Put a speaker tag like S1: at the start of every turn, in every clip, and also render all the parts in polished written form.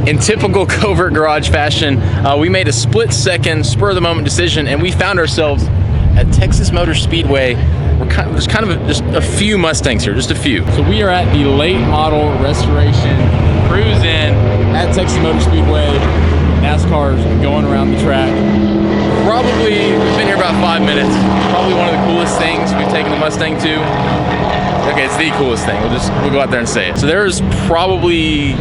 S1: In typical Covert garage fashion, we made a split-second, spur-of-the-moment decision, and we found ourselves at Texas Motor Speedway. There's kind of just a few Mustangs here, just a few. So we are at the late model restoration cruise-in at Texas Motor Speedway. NASCAR's going around the track. Probably, we've been here about 5 minutes. Probably one of the coolest things we've taken the Mustang to. Okay, it's the coolest thing. We'll go out there and say it. So there's probably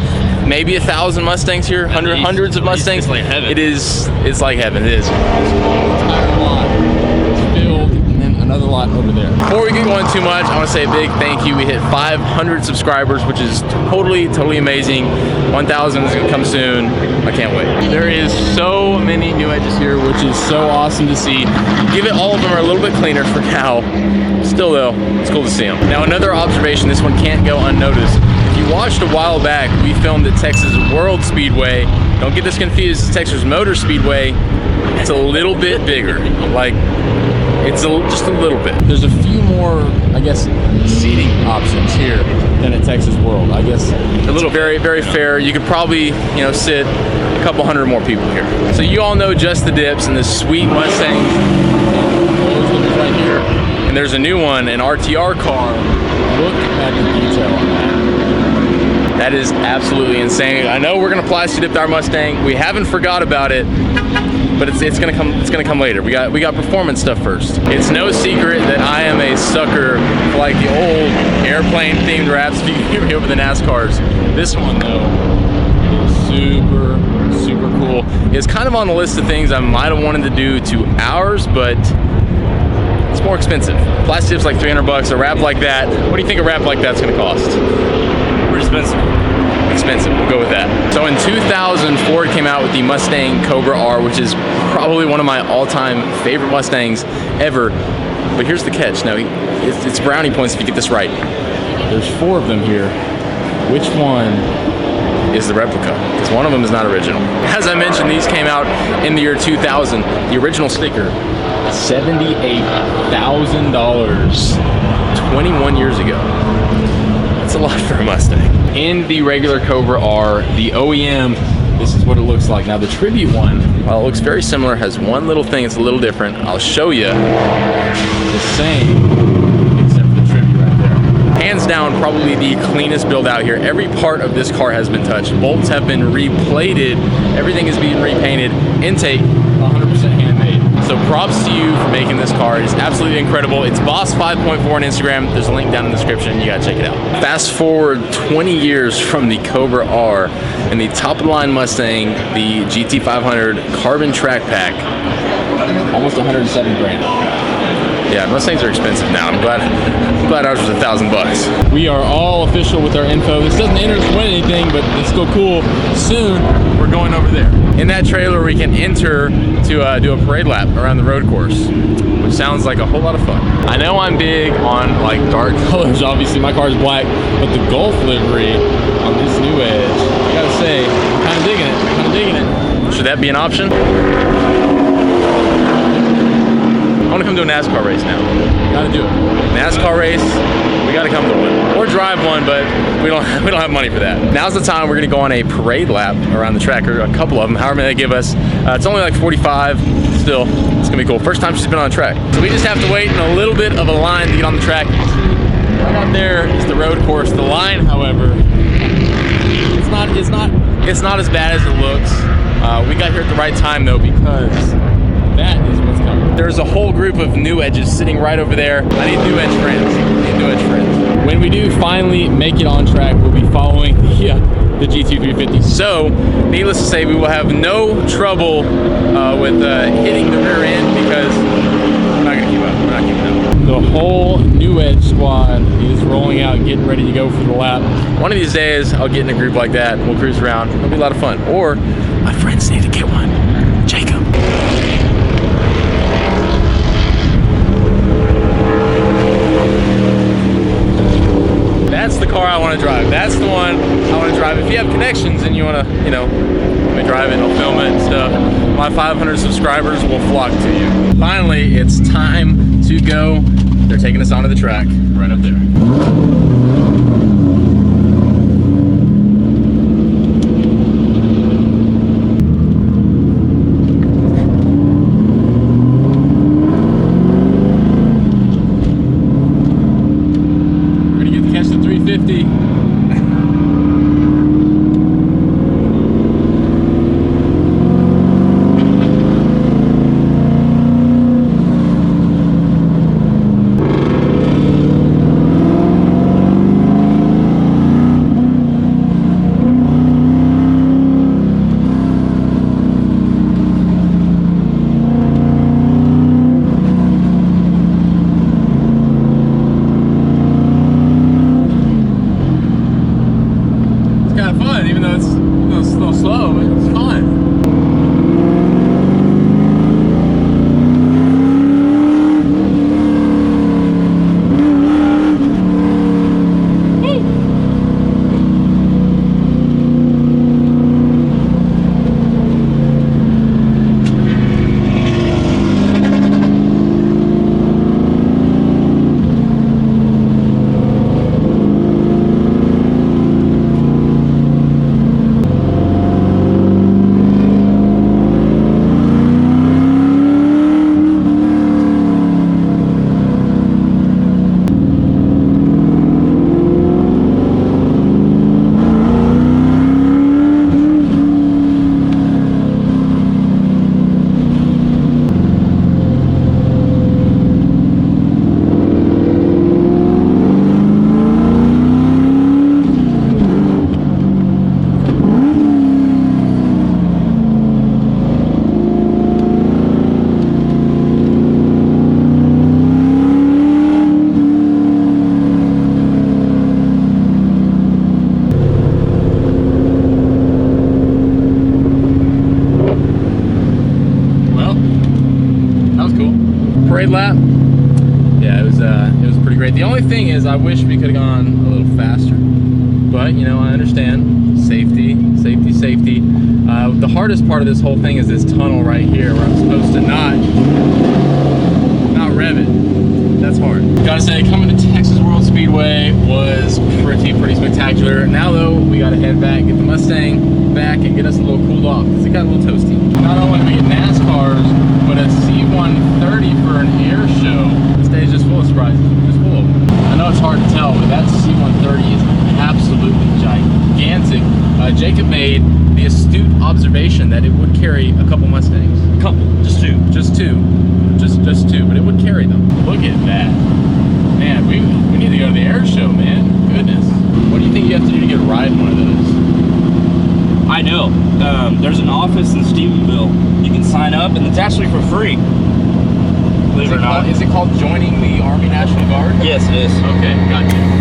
S1: maybe 1,000 Mustangs here, hundreds of Mustangs.
S2: It's like heaven.
S1: It's like heaven, it is. This whole entire lot is filled, and then another lot over there. Before we get going too much, I want to say a big thank you. We hit 500 subscribers, which is totally amazing. 1,000 is going to come soon. I can't wait. There is so many new edges here, which is so awesome to see. Give it, all of them are a little bit cleaner for now. Still though, it's cool to see them. Now another observation, this one can't go unnoticed. If you watched a while back, we filmed at Texas World Speedway. Don't get this confused, it's Texas Motor Speedway. It's a little bit bigger, like just a little bit. There's a few more, I guess, seating options here than at Texas World. I guess a little very fair. You could probably, sit a couple hundred more people here. So you all know Just the Dips and the sweet Mustangs. Right here. And there's a new one, an RTR car. Look at the detail on that. That is absolutely insane. I know we're gonna plastic dip our Mustang. We haven't forgot about it, but it's gonna come. It's gonna come later. We got performance stuff first. It's no secret that I am a sucker for like the old airplane themed wraps. If you can hear me over the NASCARs. This one though is super cool. It's kind of on the list of things I might have wanted to do to ours, but it's more expensive. Plastic dip's like 300 bucks. A wrap like that, what do you think a wrap like that's gonna cost?
S2: Pretty expensive.
S1: Expensive, we'll go with that. So in 2000, Ford came out with the Mustang Cobra R, which is probably one of my all-time favorite Mustangs ever. But here's the catch. Now, it's brownie points if you get this right. There's 4 of them here. Which one is the replica? Because one of them is not original. As I mentioned, these came out in the year 2000. The original sticker, $78,000, 21 years ago. That's a lot for a Mustang. In the regular Cobra R, the OEM, this is what it looks like. Now the Tribute one, while it looks very similar, has one little thing that's a little different. I'll show you. The same, except for the Tribute right there. Hands down, probably the cleanest build out here. Every part of this car has been touched. Bolts have been replated. Everything is being repainted. Intake, 100% handmade. So props to you for making this car. It's absolutely incredible. It's Boss 5.4 on Instagram. There's a link down in the description. You gotta check it out. Fast forward 20 years from the Cobra R and the top of the line Mustang, the GT 500 carbon track pack, almost 107 grand. Yeah, Mustangs are expensive now. I'm glad ours was $1,000. We are all official with our info. This doesn't enter us to win anything, but it's still cool. Soon, we're going over there. In that trailer, we can enter to do a parade lap around the road course, which sounds like a whole lot of fun. I know I'm big on like dark colors. Obviously, my car is black, but the Gulf livery on this new Edge, I gotta say, I'm kind of digging it. Should that be an option? I want to come to a NASCAR race now. Gotta do it. NASCAR race, we gotta come to one. Or drive one, but we don't have money for that. Now's the time we're gonna go on a parade lap around the track, or a couple of them, however many they give us. It's only like 45, still, it's gonna be cool. First time she's been on the track. So we just have to wait in a little bit of a line to get on the track. Right out there is the road course. The line, however, it's not as bad as it looks. We got here at the right time though, because that is what's coming. There's a whole group of new edges sitting right over there. I need new edge friends. When we do finally make it on track, we'll be following the GT350. So, needless to say, we will have no trouble with hitting the rear end because we're not gonna keep up. The whole new edge squad is rolling out, getting ready to go for the lap. One of these days, I'll get in a group like that and we'll cruise around. It'll be a lot of fun. Or my friends need to get one. Jacob. That's the car I want to drive. That's the one I want to drive. If you have connections and you want to, let me drive it, I'll film it and stuff, my 500 subscribers will flock to you. Finally, it's time to go. They're taking us onto the track right up there. parade lap. Yeah, it was pretty great. The only thing is, I wish we could have gone a little faster. But you know, I understand. Safety. The hardest part of this whole thing is this tunnel right here, where I'm supposed to not rev it. That's hard. Gotta say, coming to Texas World Speedway was pretty spectacular. Now though, we gotta head back, get the Mustang back, and get us a little cooled off because it got a little toasty. Not only do we get NASCARs, but a C130 for an air show. This day is just full of surprises. Just full of them. I know it's hard to tell, but that C130 is absolutely gigantic. Jacob made the astute observation that it would carry a couple Mustangs.
S2: Just two.
S1: Just two, but it would carry them. Look at that. Man, we need to go to the air show, man. Goodness. What do you think you have to do to get a ride in one of those?
S2: I know. There's an office in Stephenville. You can sign up, and it's actually for free. Believe it or not.
S1: Is it called joining the Army National Guard?
S2: Yes, it is.
S1: Okay, gotcha.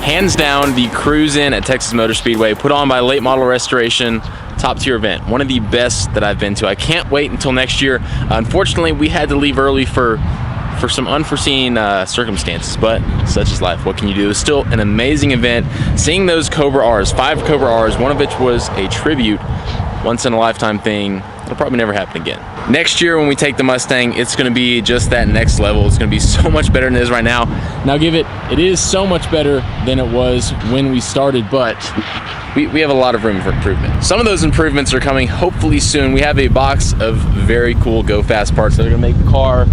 S1: Hands down, the Cruise-in at Texas Motor Speedway, put on by Late Model Restoration, top tier event. One of the best that I've been to. I can't wait until next year. Unfortunately, we had to leave early for some unforeseen circumstances, but such is life. What can you do? It was still an amazing event. Seeing those Cobra Rs, 5 Cobra Rs, one of which was a tribute, once in a lifetime thing. It'll probably never happen again. Next year when we take the Mustang, it's gonna be just that next level. It's gonna be so much better than it is right now. Now it is so much better than it was when we started, but we have a lot of room for improvement. Some of those improvements are coming hopefully soon. We have a box of very cool go fast parts that are gonna make the car,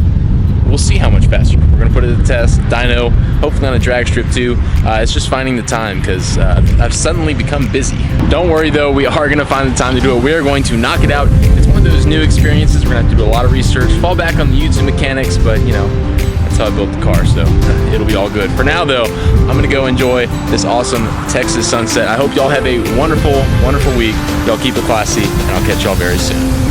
S1: we'll see how much faster. We're gonna put it to the test, dyno, hopefully on a drag strip too. It's just finding the time because I've suddenly become busy. Don't worry though, we are gonna find the time to do it. We are going to knock it out. It's one of those new experiences. We're gonna have to do a lot of research, fall back on the YouTube mechanics, but you know, that's how I built the car, so it'll be all good. For now though, I'm gonna go enjoy this awesome Texas sunset. I hope y'all have a wonderful week. Y'all keep it classy, and I'll catch y'all very soon.